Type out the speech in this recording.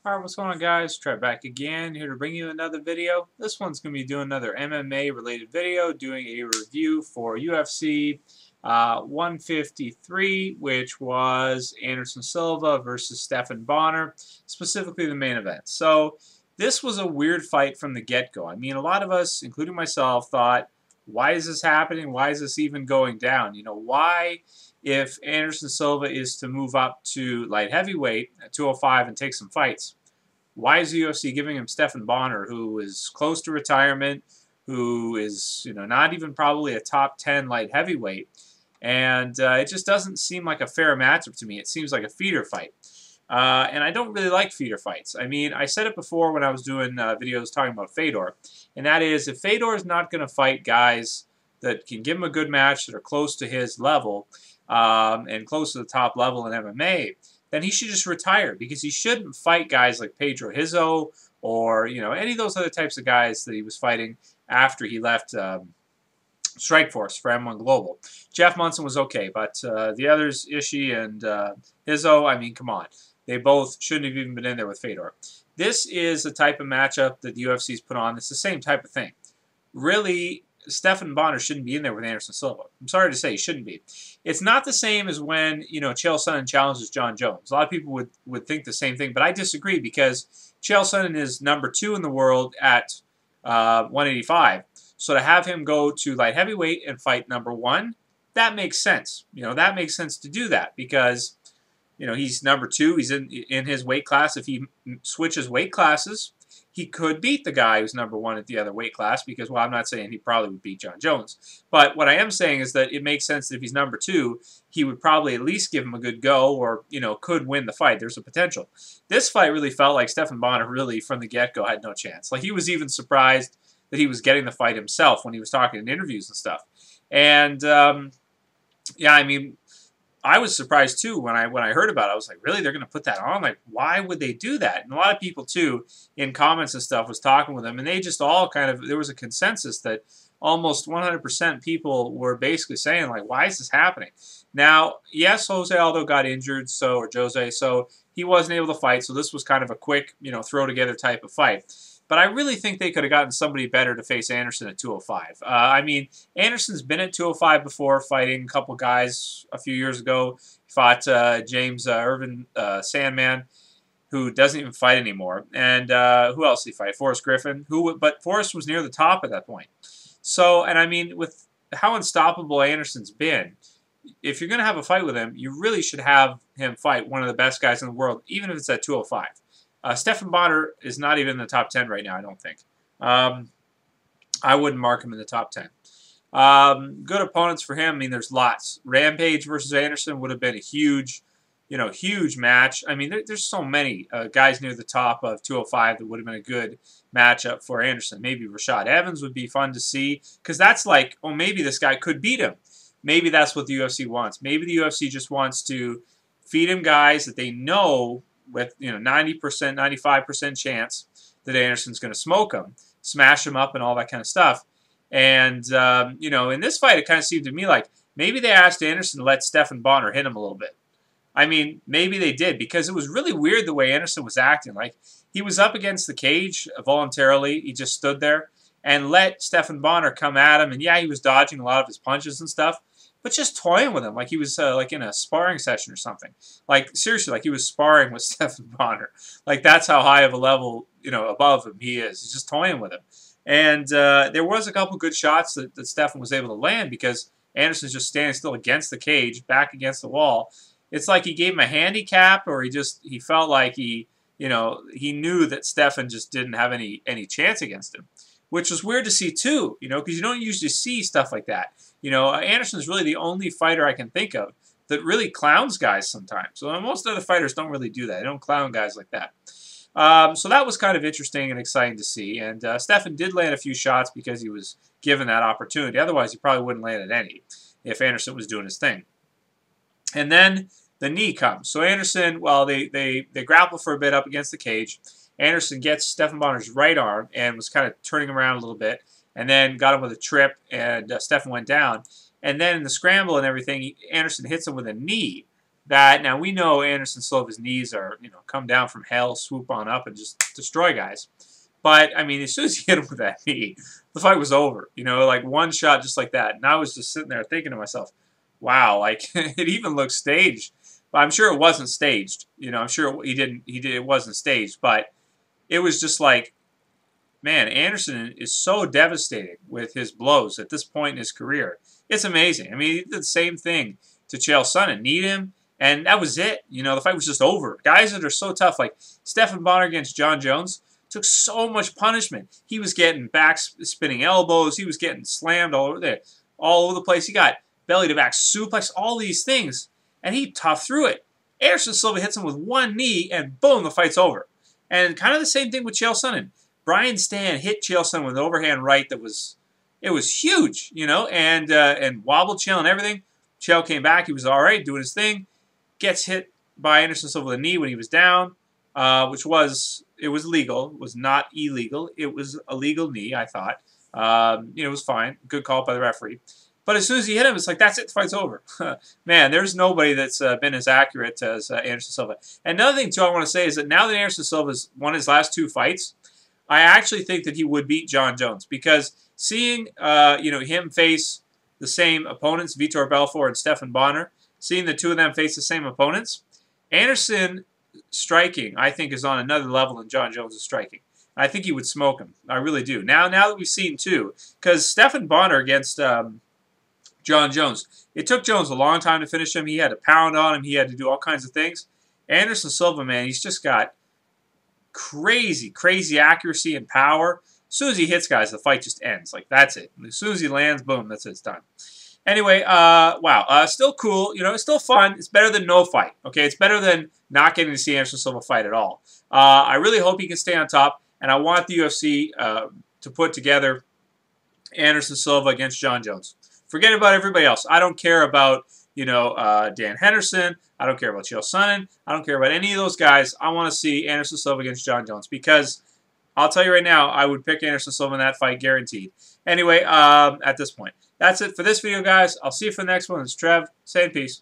Alright, what's going on, guys? Trey back again, here to bring you another video. This one's going to be doing another MMA related video, doing a review for UFC 153, which was Anderson Silva versus Stephan Bonnar, specifically the main event. So this was a weird fight from the get-go. I mean, a lot of us, including myself, thought, why is this happening? Why is this even going down? You know, why, if Anderson Silva is to move up to light heavyweight at 205 and take some fights, why is the UFC giving him Stephan Bonnar, who is close to retirement, who is, you know, not even probably a top 10 light heavyweight? And it just doesn't seem like a fair matchup to me. It seems like a feeder fight. And I don't really like feeder fights. I mean, I said it before when I was doing videos talking about Fedor, and that is, if Fedor is not going to fight guys that can give him a good match, that are close to his level, and close to the top level in MMA, then he should just retire, because he shouldn't fight guys like Pedro Hizo or, you know, any of those other types of guys that he was fighting after he left Strikeforce for M1 Global. Jeff Munson was okay, but the others, Ishii and Hizo, I mean, come on. They both shouldn't have even been in there with Fedor. This is the type of matchup that the UFC's put on. It's the same type of thing. Really, Stephan Bonnar shouldn't be in there with Anderson Silva. I'm sorry to say, he shouldn't be. It's not the same as when, you know, Chael Sonnen challenges Jon Jones. A lot of people would think the same thing, but I disagree, because Chael Sonnen is #2 in the world at 185. So to have him go to light heavyweight and fight #1, that makes sense. You know, that makes sense to do that, because, you know, he's #2. He's in his weight class. If he switches weight classes, he could beat the guy who's #1 at the other weight class, because, well, I'm not saying he probably would beat Jon Jones. But what I am saying is that it makes sense that if he's #2, he would probably at least give him a good go, or, you know, could win the fight. There's a potential. This fight really felt like Stephan Bonnar really, from the get-go, had no chance. Like, he was even surprised that he was getting the fight himself when he was talking in interviews and stuff. And, yeah, I mean, I was surprised too when I heard about it. I was like, really? They're going to put that on? Like, why would they do that? And a lot of people too, in comments and stuff, was talking with them, and they just all kind of, there was a consensus that almost 100% people were basically saying, like, why is this happening? Now, yes, Jose Aldo got injured, so he wasn't able to fight. So this was kind of a quick, you know, throw together type of fight. But I really think they could have gotten somebody better to face Anderson at 205. I mean, Anderson's been at 205 before, fighting a couple guys a few years ago. He fought James Irvin Sandman, who doesn't even fight anymore. And who else did he fight? Forrest Griffin. But Forrest was near the top at that point. So, and I mean, with how unstoppable Anderson's been, if you're going to have a fight with him, you really should have him fight one of the best guys in the world, even if it's at 205. Stephan Bonnar is not even in the top 10 right now, I don't think. I wouldn't mark him in the top 10. Good opponents for him. I mean, there's lots. Rampage versus Anderson would have been a huge, you know, huge match. I mean, there's so many guys near the top of 205 that would have been a good matchup for Anderson. Maybe Rashad Evans would be fun to see, because that's like, oh, maybe this guy could beat him. Maybe that's what the UFC wants. Maybe the UFC just wants to feed him guys that they know with, you know, 90%, 95% chance that Anderson's going to smoke him, smash him up, and all that kind of stuff. And, you know, in this fight, it kind of seemed to me like maybe they asked Anderson to let Stephan Bonnar hit him a little bit. I mean, maybe they did, because it was really weird the way Anderson was acting. Like, he was up against the cage voluntarily. He just stood there and let Stephan Bonnar come at him. And, yeah, he was dodging a lot of his punches and stuff, but just toying with him like he was like in a sparring session or something. Like, seriously, like he was sparring with Stephan Bonnar. Like, that's how high of a level, you know, above him he is. He's just toying with him. And there was a couple good shots that Stephan was able to land, because Anderson's just standing still against the cage, back against the wall. It's like he gave him a handicap, or he felt like he, you know, he knew that Stephan just didn't have any chance against him, which was weird to see too, you know, because you don't usually see stuff like that. You know, Anderson's really the only fighter I can think of that really clowns guys sometimes. So most other fighters don't really do that. They don't clown guys like that. So that was kind of interesting and exciting to see. And Stephan did land a few shots because he was given that opportunity. Otherwise, he probably wouldn't land at any if Anderson was doing his thing. And then the knee comes. So Anderson, well, they grapple for a bit up against the cage. Anderson gets Stephan Bonnar's right arm and was kind of turning him around a little bit, and then got him with a trip, and Stephan went down. And then in the scramble and everything, Anderson hits him with a knee. that now we know Anderson Silva's knees are, come down from hell, swoop on up, and just destroy guys. But, I mean, as soon as he hit him with that knee, the fight was over. Like one shot just like that. And I was just sitting there thinking to myself, wow, like, it even looks staged. But I'm sure it wasn't staged. I'm sure it wasn't staged. But it was just like, man, Anderson is so devastating with his blows at this point in his career. It's amazing. I mean, he did the same thing to Chael Sonnen. Kneed him, and that was it. The fight was just over. Guys that are so tough, like Stephan Bonnar against Jon Jones, took so much punishment. He was getting back spinning elbows. He was getting slammed all over there, all over the place. He got belly to back suplex, all these things, and he toughed through it. Anderson Silva hits him with one knee, and boom, the fight's over. And kind of the same thing with Chael Sonnen. Brian Stann hit Chael Sonnen with an overhand right that was huge, and wobbled Chael and everything. Chael came back. He was all right, doing his thing. Gets hit by Anderson Silva with a knee when he was down, which was legal. It was not illegal. It was a legal knee, I thought. It was fine. Good call by the referee. But as soon as he hit him, it's like, that's it. The fight's over. Man, there's nobody that's been as accurate as Anderson Silva. And another thing, too, I want to say is that now that Anderson Silva's won his last 2 fights, I actually think that he would beat Jon Jones, because seeing him face the same opponents, Vitor Belfort and Stephan Bonnar, seeing the two of them face the same opponents, Anderson striking, I think, is on another level than Jon Jones is striking. I think he would smoke him. I really do. Now that we've seen too, because Stephan Bonnar against Jon Jones, it took Jones a long time to finish him. He had to pound on him. He had to do all kinds of things. Anderson Silva, man, he's just got crazy, crazy accuracy and power. As soon as he hits guys, the fight just ends. Like, that's it. As soon as he lands, boom, that's it. It's done. Anyway, wow. Still cool. It's still fun. It's better than no fight. Okay, it's better than not getting to see Anderson Silva fight at all. I really hope he can stay on top, and I want the UFC to put together Anderson Silva against Jon Jones. Forget about everybody else. I don't care about, Dan Henderson. I don't care about Chael Sonnen. I don't care about any of those guys. I want to see Anderson Silva against Jon Jones, because I'll tell you right now, I would pick Anderson Silva in that fight, guaranteed. Anyway, at this point, that's it for this video, guys. I'll see you for the next one. It's Trev saying peace.